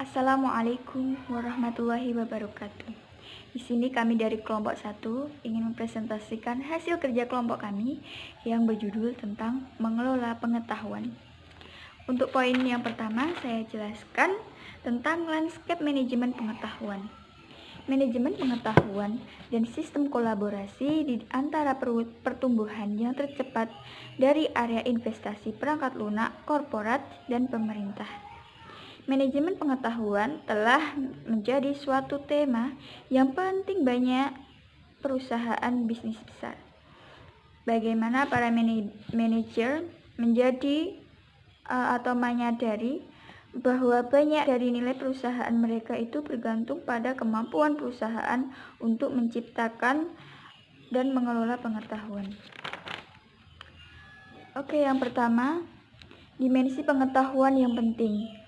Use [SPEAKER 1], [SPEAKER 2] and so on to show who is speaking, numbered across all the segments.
[SPEAKER 1] Assalamualaikum warahmatullahi wabarakatuh. Di sini kami dari kelompok 1 ingin mempresentasikan hasil kerja kelompok kami yang berjudul tentang mengelola pengetahuan. Untuk poin yang pertama, saya jelaskan tentang landscape manajemen pengetahuan. Manajemen pengetahuan dan sistem kolaborasi di antara pertumbuhan yang tercepat dari area investasi perangkat lunak, korporat, dan pemerintah. Manajemen pengetahuan telah menjadi suatu tema yang penting banyak perusahaan bisnis besar. Bagaimana para manajer menjadi atau menyadari bahwa banyak dari nilai perusahaan mereka itu bergantung pada kemampuan perusahaan untuk menciptakan dan mengelola pengetahuan. Oke, yang pertama, dimensi pengetahuan yang penting.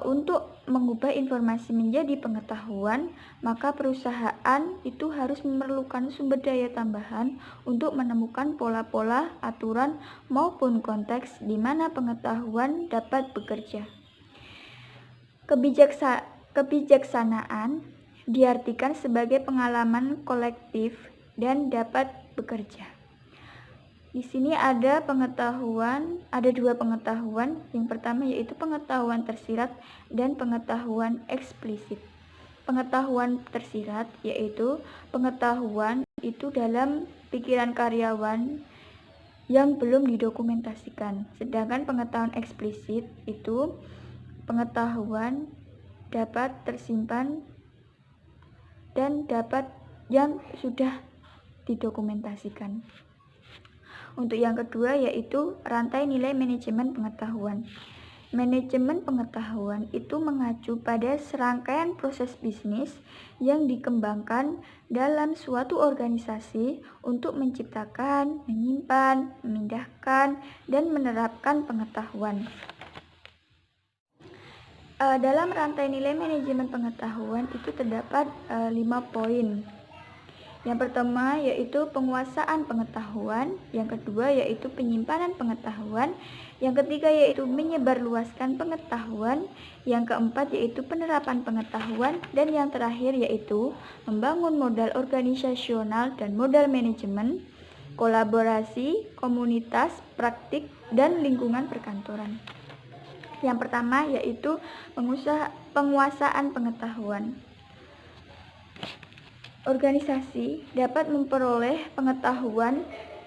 [SPEAKER 1] Untuk mengubah informasi menjadi pengetahuan, maka perusahaan itu harus memerlukan sumber daya tambahan untuk menemukan pola-pola, aturan, maupun konteks di mana pengetahuan dapat bekerja. Kebijaksanaan diartikan sebagai pengalaman kolektif dan dapat bekerja. Di sini ada dua pengetahuan. Yang pertama yaitu pengetahuan tersirat dan pengetahuan eksplisit. Pengetahuan tersirat yaitu pengetahuan itu dalam pikiran karyawan yang belum didokumentasikan. Sedangkan pengetahuan eksplisit itu pengetahuan dapat tersimpan dan dapat yang sudah didokumentasikan. Untuk yang kedua yaitu rantai nilai manajemen pengetahuan. Manajemen pengetahuan itu mengacu pada serangkaian proses bisnis yang dikembangkan dalam suatu organisasi untuk menciptakan, menyimpan, memindahkan, dan menerapkan pengetahuan. Dalam rantai nilai manajemen pengetahuan itu terdapat 5 poin. Yang pertama yaitu penguasaan pengetahuan, yang kedua yaitu penyimpanan pengetahuan, yang ketiga yaitu menyebarluaskan pengetahuan, yang keempat yaitu penerapan pengetahuan, dan yang terakhir yaitu membangun modal organisasional dan modal manajemen, kolaborasi, komunitas, praktik, dan lingkungan perkantoran. Yang pertama yaitu penguasaan pengetahuan. Organisasi dapat memperoleh pengetahuan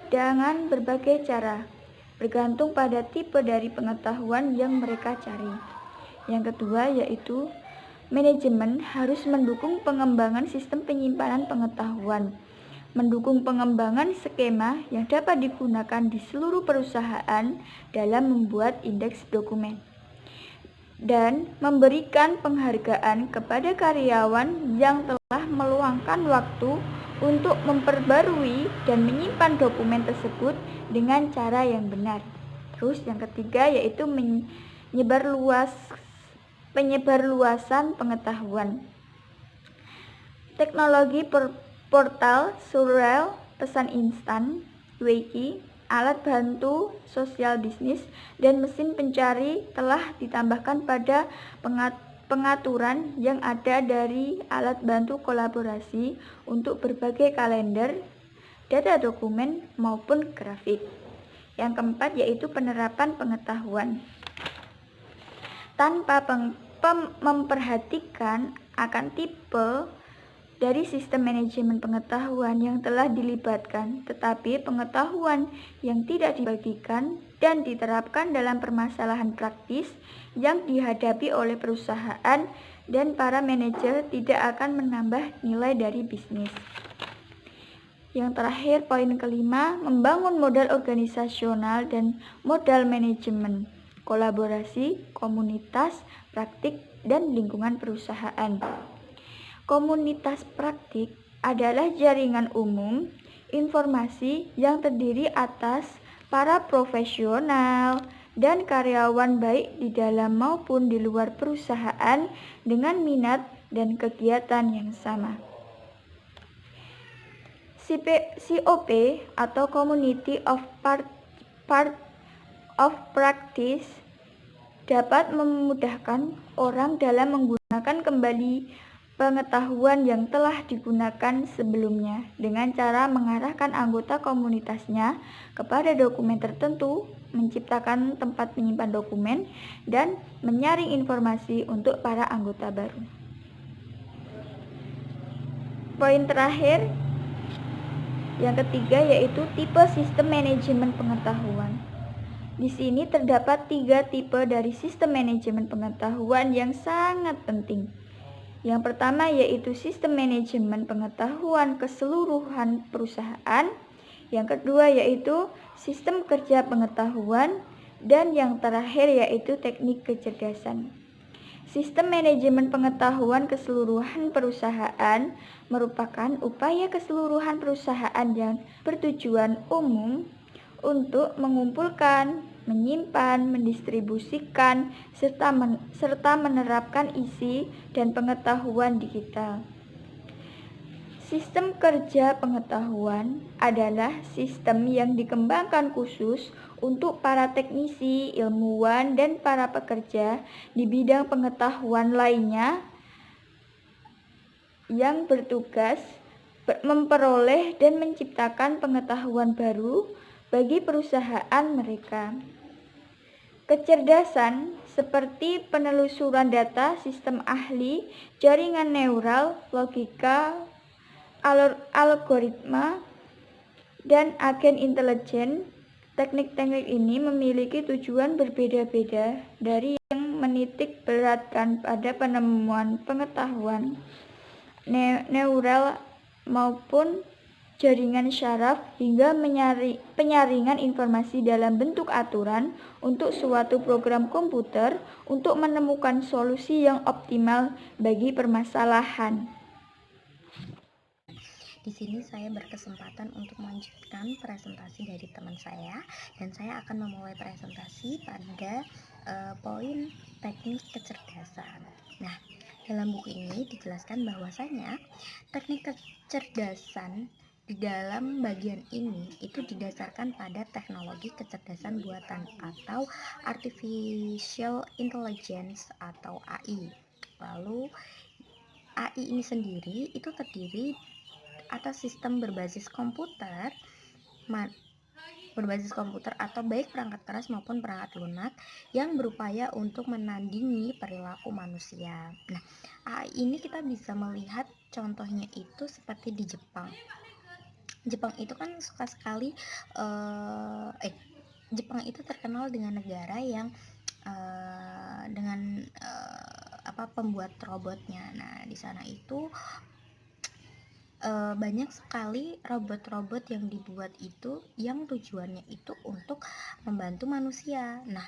[SPEAKER 1] dengan berbagai cara, bergantung pada tipe dari pengetahuan yang mereka cari. Yang kedua yaitu manajemen harus mendukung pengembangan sistem penyimpanan pengetahuan, mendukung pengembangan skema yang dapat digunakan di seluruh perusahaan dalam membuat indeks dokumen, dan memberikan penghargaan kepada karyawan yang telah meluangkan waktu untuk memperbarui dan menyimpan dokumen tersebut dengan cara yang benar. Terus yang ketiga yaitu penyebarluasan pengetahuan. Teknologi portal, survei, pesan instan, wiki, alat bantu sosial bisnis, dan mesin pencari telah ditambahkan pada pengaturan yang ada dari alat bantu kolaborasi untuk berbagai kalender, data dokumen, maupun grafik. Yang keempat yaitu penerapan pengetahuan. Tanpa memperhatikan akan tipe dari sistem manajemen pengetahuan yang telah dilibatkan, tetapi pengetahuan yang tidak dibagikan dan diterapkan dalam permasalahan praktis yang dihadapi oleh perusahaan dan para manajer tidak akan menambah nilai dari bisnis. Yang terakhir, poin kelima, membangun modal organisasional dan modal manajemen, kolaborasi, komunitas, praktik, dan lingkungan perusahaan. Komunitas praktik adalah jaringan umum informasi yang terdiri atas para profesional dan karyawan baik di dalam maupun di luar perusahaan dengan minat dan kegiatan yang sama. COP atau Community of Practice dapat memudahkan orang dalam menggunakan kembali pengetahuan yang telah digunakan sebelumnya dengan cara mengarahkan anggota komunitasnya kepada dokumen tertentu, menciptakan tempat menyimpan dokumen, dan menyaring informasi untuk para anggota baru. Poin terakhir, yang ketiga, yaitu tipe sistem manajemen pengetahuan. Di sini terdapat 3 tipe dari sistem manajemen pengetahuan yang sangat penting. Yang pertama yaitu sistem manajemen pengetahuan keseluruhan perusahaan. Yang kedua yaitu sistem kerja pengetahuan. Dan yang terakhir yaitu teknik kecerdasan. Sistem manajemen pengetahuan keseluruhan perusahaan merupakan upaya keseluruhan perusahaan yang bertujuan umum untuk mengumpulkan, menyimpan, mendistribusikan, serta menerapkan isi dan pengetahuan digital. Sistem kerja pengetahuan adalah sistem yang dikembangkan khusus untuk para teknisi, ilmuwan, dan para pekerja di bidang pengetahuan lainnya yang bertugas memperoleh dan menciptakan pengetahuan baru bagi perusahaan mereka. Kecerdasan seperti penelusuran data, sistem ahli, jaringan neural, logika, algoritma, dan agen intelijen. Teknik-teknik ini memiliki tujuan berbeda-beda dari yang menitik beratkan pada penemuan pengetahuan neural maupun jaringan syaraf hingga penyaringan informasi dalam bentuk aturan untuk suatu program komputer untuk menemukan solusi yang optimal bagi permasalahan.
[SPEAKER 2] Di sini saya berkesempatan untuk melanjutkan presentasi dari teman saya, dan saya akan memulai presentasi pada poin teknik kecerdasan. Nah, dalam buku ini dijelaskan bahwasanya teknik kecerdasan di dalam bagian ini itu didasarkan pada teknologi kecerdasan buatan atau artificial intelligence atau AI. Lalu AI ini sendiri itu terdiri atas sistem berbasis komputer atau baik perangkat keras maupun perangkat lunak yang berupaya untuk menandingi perilaku manusia. Nah, AI ini kita bisa melihat contohnya itu seperti di Jepang. Jepang itu kan suka sekali Jepang itu terkenal dengan negara yang dengan pembuat robotnya. Nah, di sana itu banyak sekali robot-robot yang dibuat itu yang tujuannya itu untuk membantu manusia. Nah,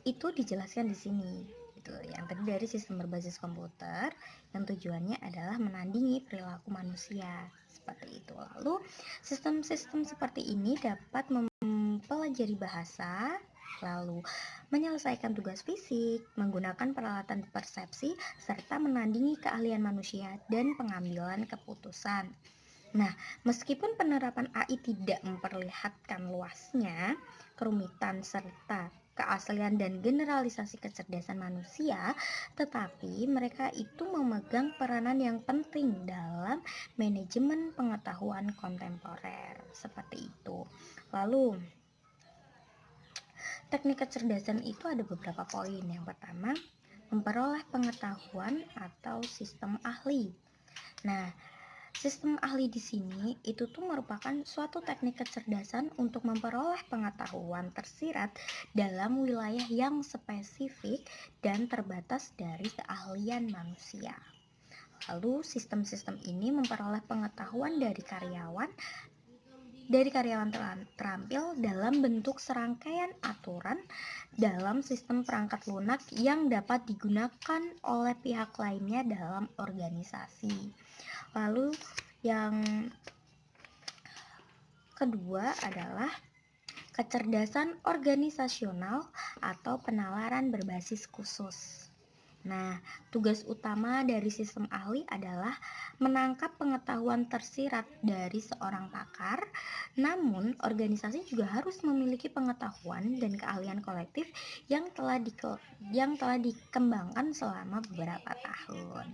[SPEAKER 2] itu dijelaskan di sini gitu. Yang tadi dari sistem berbasis komputer yang tujuannya adalah menandingi perilaku manusia seperti itu. Lalu sistem-sistem seperti ini dapat mempelajari bahasa, lalu menyelesaikan tugas fisik, menggunakan peralatan persepsi, serta menandingi keahlian manusia dan pengambilan keputusan. Nah, meskipun penerapan AI tidak memperlihatkan luasnya, kerumitan serta keaslian dan generalisasi kecerdasan manusia, tetapi mereka itu memegang peranan yang penting dalam manajemen pengetahuan kontemporer seperti itu. Lalu teknik kecerdasan itu ada beberapa poin. Yang pertama, memperoleh pengetahuan atau sistem ahli. Nah, sistem ahli di sini itu tuh merupakan suatu teknik kecerdasan untuk memperoleh pengetahuan tersirat dalam wilayah yang spesifik dan terbatas dari keahlian manusia. Lalu sistem-sistem ini memperoleh pengetahuan dari karyawan terampil dalam bentuk serangkaian aturan dalam sistem perangkat lunak yang dapat digunakan oleh pihak lainnya dalam organisasi. Lalu yang kedua adalah kecerdasan organisasional atau penalaran berbasis khusus. Nah, tugas utama dari sistem ahli adalah menangkap pengetahuan tersirat dari seorang pakar, namun organisasi juga harus memiliki pengetahuan dan keahlian kolektif yang telah dikembangkan selama beberapa tahun.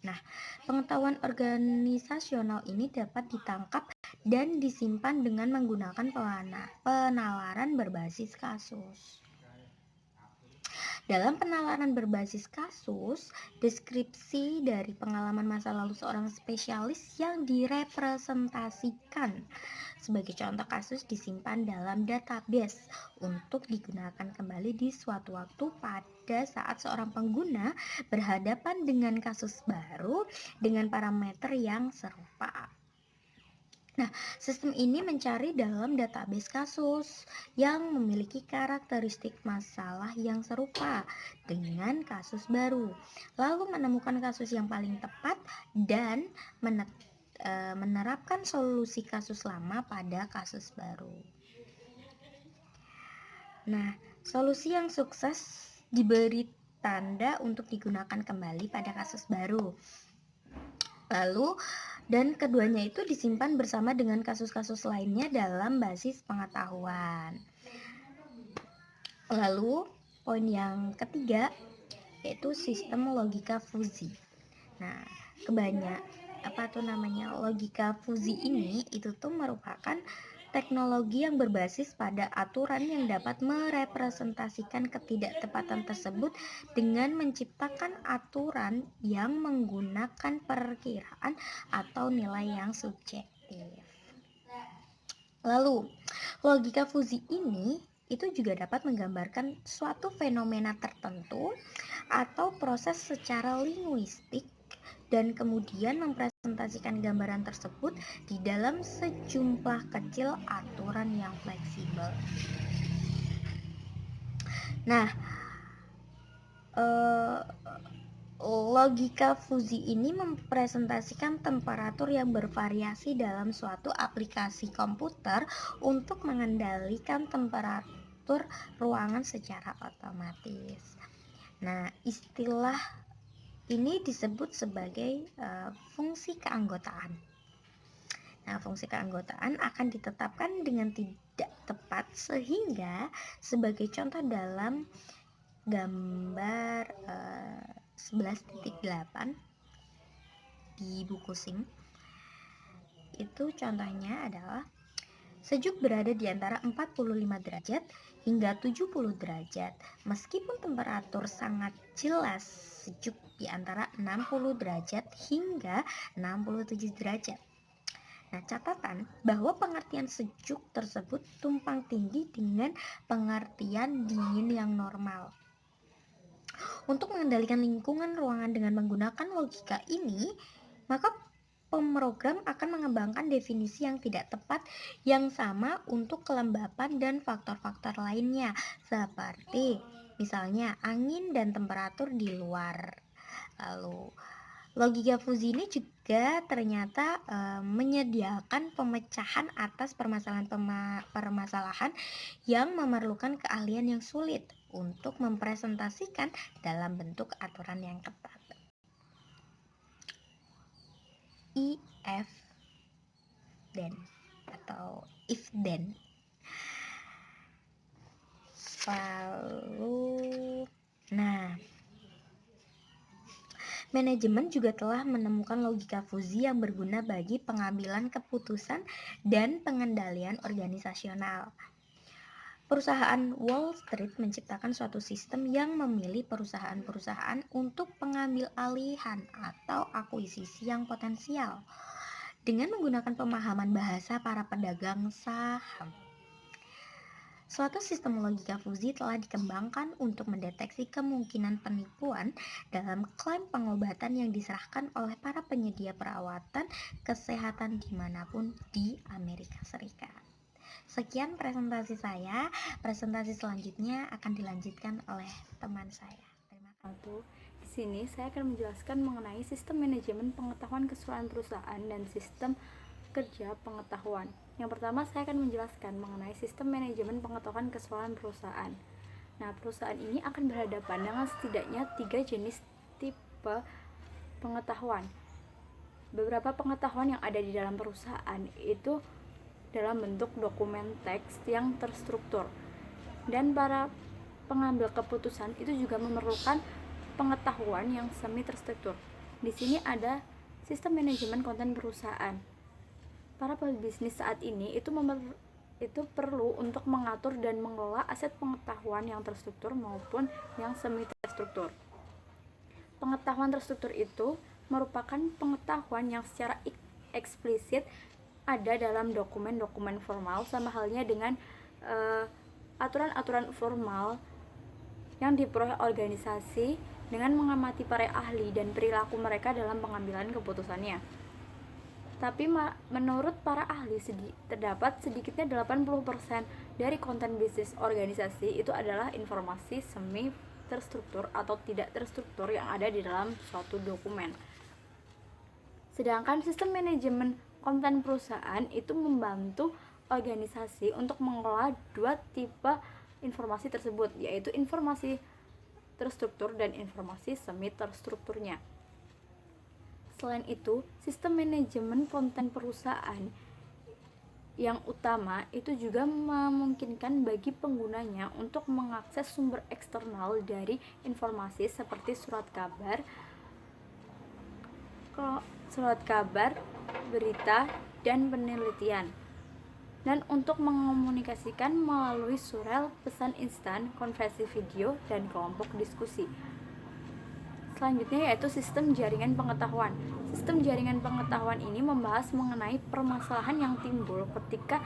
[SPEAKER 2] Nah, pengetahuan organisasional ini dapat ditangkap dan disimpan dengan menggunakan penalaran berbasis kasus. Dalam penalaran berbasis kasus, deskripsi dari pengalaman masa lalu seorang spesialis yang direpresentasikan sebagai contoh kasus disimpan dalam database untuk digunakan kembali di suatu waktu pada saat seorang pengguna berhadapan dengan kasus baru dengan parameter yang serupa. Nah, sistem ini mencari dalam database kasus yang memiliki karakteristik masalah yang serupa dengan kasus baru, lalu menemukan kasus yang paling tepat dan menerapkan solusi kasus lama pada kasus baru. Nah, solusi yang sukses diberi tanda untuk digunakan kembali pada kasus baru. Lalu, dan keduanya itu disimpan bersama dengan kasus-kasus lainnya dalam basis pengetahuan. Lalu, poin yang ketiga yaitu sistem logika fuzi. Nah, logika fuzi ini itu tuh merupakan teknologi yang berbasis pada aturan yang dapat merepresentasikan ketidaktepatan tersebut dengan menciptakan aturan yang menggunakan perkiraan atau nilai yang subjektif. Lalu, logika fuzi ini itu juga dapat menggambarkan suatu fenomena tertentu atau proses secara linguistik dan kemudian mempresentasikan gambaran tersebut di dalam sejumlah kecil aturan yang fleksibel. Nah, logika fuzi ini mempresentasikan temperatur yang bervariasi dalam suatu aplikasi komputer untuk mengendalikan temperatur ruangan secara otomatis. Nah, istilah ini disebut sebagai fungsi keanggotaan. Nah, fungsi keanggotaan akan ditetapkan dengan tidak tepat sehingga sebagai contoh dalam gambar 11.8 di buku SIM itu contohnya adalah sejuk berada di antara 45 derajat hingga 70 derajat, meskipun temperatur sangat jelas sejuk di antara 60 derajat hingga 67 derajat. Nah, catatan bahwa pengertian sejuk tersebut tumpang tindih dengan pengertian dingin yang normal. Untuk mengendalikan lingkungan ruangan dengan menggunakan logika ini, maka pemrogram akan mengembangkan definisi yang tidak tepat yang sama untuk kelembapan dan faktor-faktor lainnya, seperti misalnya angin dan temperatur di luar. Lalu, logika fuzi ini juga ternyata menyediakan pemecahan atas permasalahan yang memerlukan keahlian yang sulit untuk mempresentasikan dalam bentuk aturan yang ketat. If then atau if then. Lalu, manajemen juga telah menemukan logika fuzi yang berguna bagi pengambilan keputusan dan pengendalian organisasional. Perusahaan Wall Street menciptakan suatu sistem yang memilih perusahaan-perusahaan untuk pengambil alihan atau akuisisi yang potensial dengan menggunakan pemahaman bahasa para pedagang saham. Suatu sistem logika fuzi telah dikembangkan untuk mendeteksi kemungkinan penipuan dalam klaim pengobatan yang diserahkan oleh para penyedia perawatan kesehatan dimanapun di Amerika Serikat. Sekian presentasi saya. Presentasi selanjutnya akan dilanjutkan oleh teman saya. Terima kasih.
[SPEAKER 3] Di sini saya akan menjelaskan mengenai sistem manajemen pengetahuan keseluruhan perusahaan dan sistem kerja pengetahuan. Yang pertama, saya akan menjelaskan mengenai sistem manajemen pengetahuan keseluruhan perusahaan. Nah, perusahaan ini akan berhadapan dengan setidaknya 3 jenis tipe pengetahuan. Beberapa pengetahuan yang ada di dalam perusahaan itu dalam bentuk dokumen teks yang terstruktur. Dan para pengambil keputusan itu juga memerlukan pengetahuan yang semi terstruktur. Di sini ada sistem manajemen konten perusahaan. Para pebisnis saat ini itu perlu untuk mengatur dan mengelola aset pengetahuan yang terstruktur maupun yang semi terstruktur. Pengetahuan terstruktur itu merupakan pengetahuan yang secara eksplisit ada dalam dokumen-dokumen formal, sama halnya dengan aturan-aturan formal yang diperoleh organisasi dengan mengamati para ahli dan perilaku mereka dalam pengambilan keputusannya. Tapi menurut para ahli terdapat sedikitnya 80% dari konten bisnis organisasi itu adalah informasi semi terstruktur atau tidak terstruktur yang ada di dalam suatu dokumen. Sedangkan sistem manajemen konten perusahaan itu membantu organisasi untuk mengelola 2 tipe informasi tersebut, yaitu informasi terstruktur dan informasi semi terstrukturnya. Selain itu, sistem manajemen konten perusahaan yang utama itu juga memungkinkan bagi penggunanya untuk mengakses sumber eksternal dari informasi seperti surat kabar, berita, dan penelitian, dan untuk mengomunikasikan melalui surel, pesan instan, konferensi video, dan kelompok diskusi. Selanjutnya yaitu sistem jaringan pengetahuan. Sistem jaringan pengetahuan ini membahas mengenai permasalahan yang timbul ketika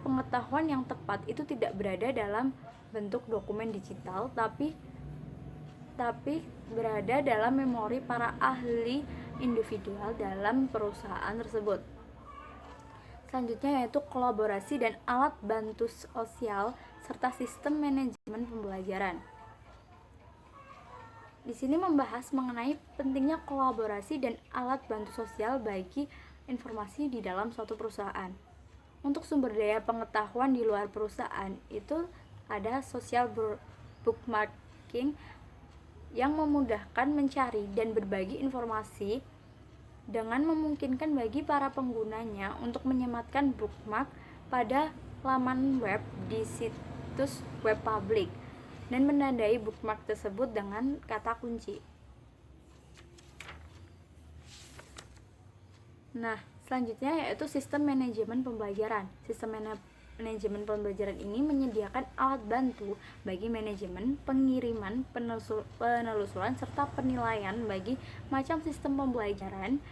[SPEAKER 3] pengetahuan yang tepat itu tidak berada dalam bentuk dokumen digital, tapi berada dalam memori para ahli individual dalam perusahaan tersebut. Selanjutnya yaitu kolaborasi dan alat bantu sosial serta sistem manajemen pembelajaran. Di sini membahas mengenai pentingnya kolaborasi dan alat bantu sosial bagi informasi di dalam suatu perusahaan. Untuk sumber daya pengetahuan di luar perusahaan itu ada social bookmarking yang memudahkan mencari dan berbagi informasi dengan memungkinkan bagi para penggunanya untuk menyematkan bookmark pada laman web di situs web publik dan menandai bookmark tersebut dengan kata kunci. Nah, selanjutnya yaitu sistem manajemen pembelajaran. Sistem manajemen pembelajaran ini menyediakan alat bantu bagi manajemen, pengiriman, penelusuran, serta penilaian bagi macam sistem pembelajaran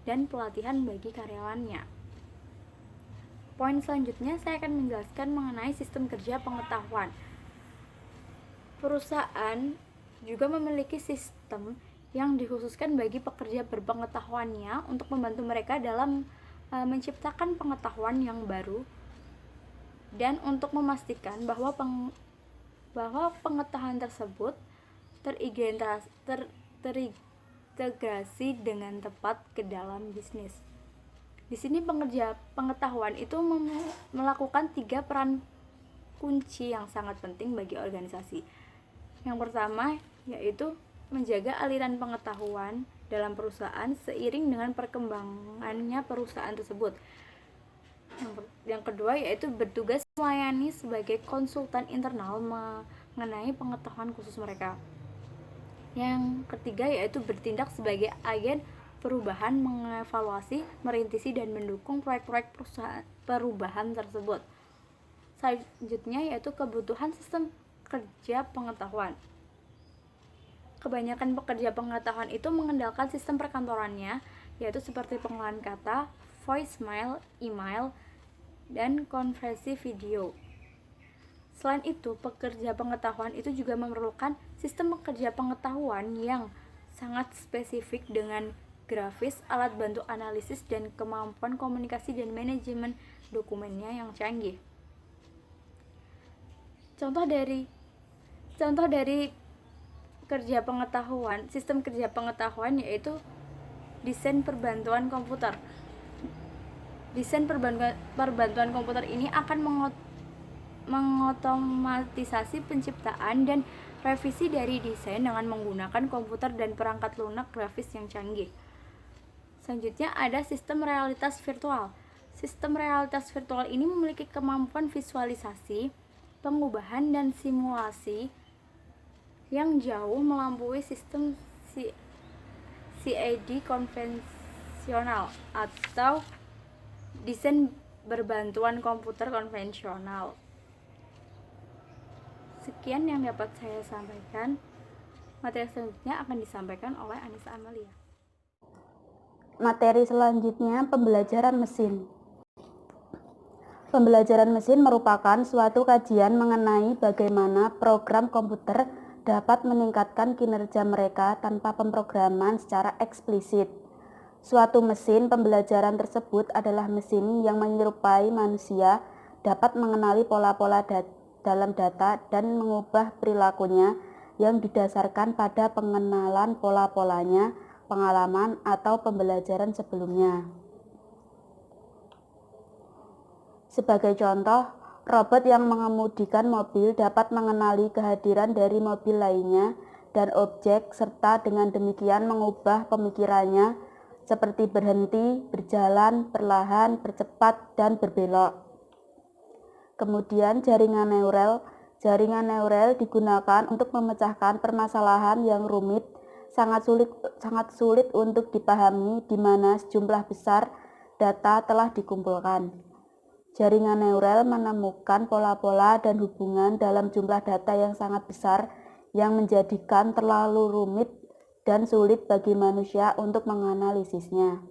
[SPEAKER 3] dan pelatihan bagi karyawannya. Poin selanjutnya saya akan menjelaskan mengenai sistem kerja pengetahuan. Perusahaan juga memiliki sistem yang dikhususkan bagi pekerja berpengetahuannya untuk membantu mereka dalam menciptakan pengetahuan yang baru dan untuk memastikan bahwa pengetahuan tersebut terintegrasi dengan tepat ke dalam bisnis. Di sini pengerja pengetahuan itu melakukan 3 peran kunci yang sangat penting bagi organisasi. Yang pertama yaitu menjaga aliran pengetahuan dalam perusahaan seiring dengan perkembangannya perusahaan tersebut. Yang kedua yaitu bertugas melayani sebagai konsultan internal mengenai pengetahuan khusus mereka. Yang ketiga yaitu bertindak sebagai agen perubahan, mengevaluasi, merintisi, dan mendukung proyek-proyek perubahan tersebut. Selanjutnya yaitu kebutuhan sistem kerja pengetahuan. Kebanyakan pekerja pengetahuan itu mengandalkan sistem perkantorannya, yaitu seperti pengolahan kata, voicemail, email, dan konferensi video. Selain itu, pekerja pengetahuan itu juga memerlukan sistem pekerja pengetahuan yang sangat spesifik dengan grafis, alat bantu analisis, dan kemampuan komunikasi dan manajemen dokumennya yang canggih. Contoh dari kerja pengetahuan, sistem kerja pengetahuan yaitu desain perbantuan komputer. Desain perbantuan komputer ini akan mengotomatisasi penciptaan dan revisi dari desain dengan menggunakan komputer dan perangkat lunak grafis yang canggih. Selanjutnya ada sistem realitas virtual. Sistem realitas virtual ini memiliki kemampuan visualisasi, pengubahan, dan simulasi yang jauh melampaui sistem CAD konvensional atau desain berbantuan komputer konvensional. Sekian yang dapat saya sampaikan. Materi selanjutnya akan disampaikan oleh Anissa Amalia.
[SPEAKER 4] Materi selanjutnya pembelajaran mesin. Pembelajaran mesin merupakan suatu kajian mengenai bagaimana program komputer dapat meningkatkan kinerja mereka tanpa pemrograman secara eksplisit. Suatu mesin pembelajaran tersebut adalah mesin yang menyerupai manusia, dapat mengenali pola-pola dalam data dan mengubah perilakunya yang didasarkan pada pengenalan pola-polanya, pengalaman, atau pembelajaran sebelumnya. Sebagai contoh, robot yang mengemudikan mobil dapat mengenali kehadiran dari mobil lainnya dan objek, serta dengan demikian mengubah pemikirannya seperti berhenti, berjalan, perlahan, bercepat, dan berbelok. Kemudian jaringan neural. Jaringan neural digunakan untuk memecahkan permasalahan yang rumit, sangat sulit untuk dipahami di mana sejumlah besar data telah dikumpulkan. Jaringan neural menemukan pola-pola dan hubungan dalam jumlah data yang sangat besar yang menjadikan terlalu rumit dan sulit bagi manusia untuk menganalisisnya.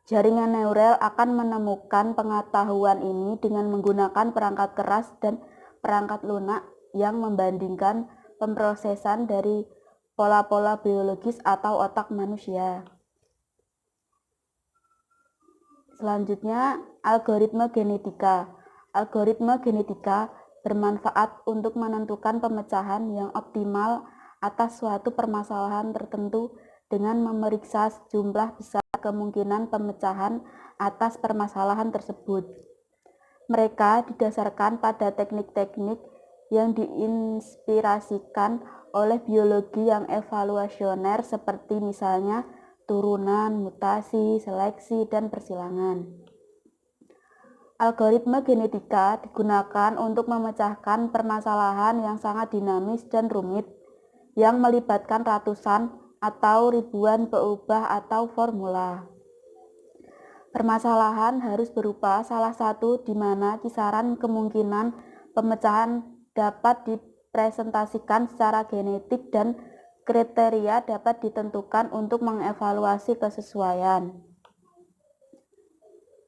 [SPEAKER 4] Jaringan neural akan menemukan pengetahuan ini dengan menggunakan perangkat keras dan perangkat lunak yang membandingkan pemrosesan dari pola-pola biologis atau otak manusia. Selanjutnya, algoritma genetika. Algoritma genetika bermanfaat untuk menentukan pemecahan yang optimal atas suatu permasalahan tertentu dengan memeriksa sejumlah besar kemungkinan pemecahan atas permasalahan tersebut. Mereka didasarkan pada teknik-teknik yang diinspirasikan oleh biologi yang evolusioner seperti misalnya turunan, mutasi, seleksi, dan persilangan. Algoritma genetika digunakan untuk memecahkan permasalahan yang sangat dinamis dan rumit yang melibatkan ratusan atau ribuan peubah atau formula. Permasalahan harus berupa salah satu di mana kisaran kemungkinan pemecahan dapat dipresentasikan secara genetik dan kriteria dapat ditentukan untuk mengevaluasi kesesuaian.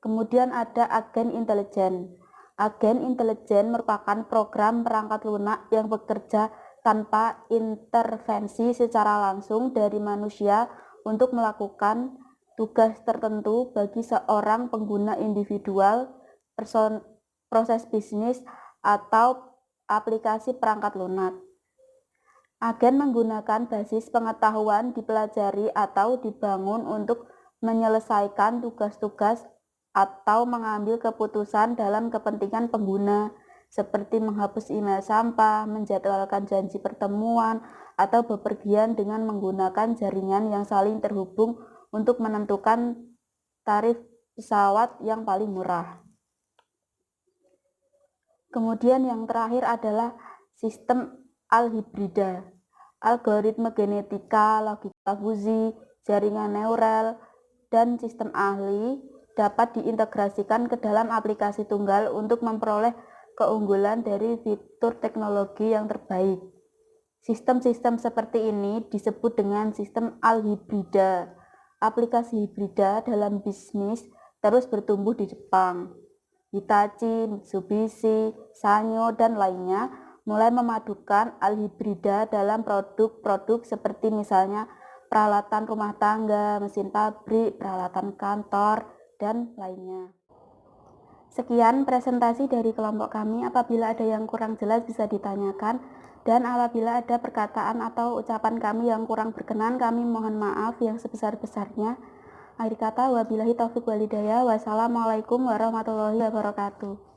[SPEAKER 4] Kemudian ada agen intelijen. Agen intelijen merupakan program perangkat lunak yang bekerja tanpa intervensi secara langsung dari manusia untuk melakukan tugas tertentu bagi seorang pengguna individual, proses bisnis, atau aplikasi perangkat lunak. Agen menggunakan basis pengetahuan dipelajari atau dibangun untuk menyelesaikan tugas-tugas atau mengambil keputusan dalam kepentingan pengguna, seperti menghapus email sampah, menjadwalkan janji pertemuan, atau bepergian dengan menggunakan jaringan yang saling terhubung untuk menentukan tarif pesawat yang paling murah. Kemudian yang terakhir adalah sistem alhibrida. Algoritma genetika, logika fuzzi, jaringan neural, dan sistem ahli dapat diintegrasikan ke dalam aplikasi tunggal untuk memperoleh keunggulan dari fitur teknologi yang terbaik. Sistem-sistem seperti ini disebut dengan sistem alhibrida. Aplikasi hibrida dalam bisnis terus bertumbuh di Jepang. Hitachi, Mitsubishi, Sanyo, dan lainnya mulai memadukan alhibrida dalam produk-produk seperti misalnya peralatan rumah tangga, mesin pabrik, peralatan kantor, dan lainnya. Sekian presentasi dari kelompok kami. Apabila ada yang kurang jelas bisa ditanyakan, dan apabila ada perkataan atau ucapan kami yang kurang berkenan, kami mohon maaf yang sebesar-besarnya. Akhir kata, wabillahi taufiq walhidayah. Wassalamualaikum warahmatullahi wabarakatuh.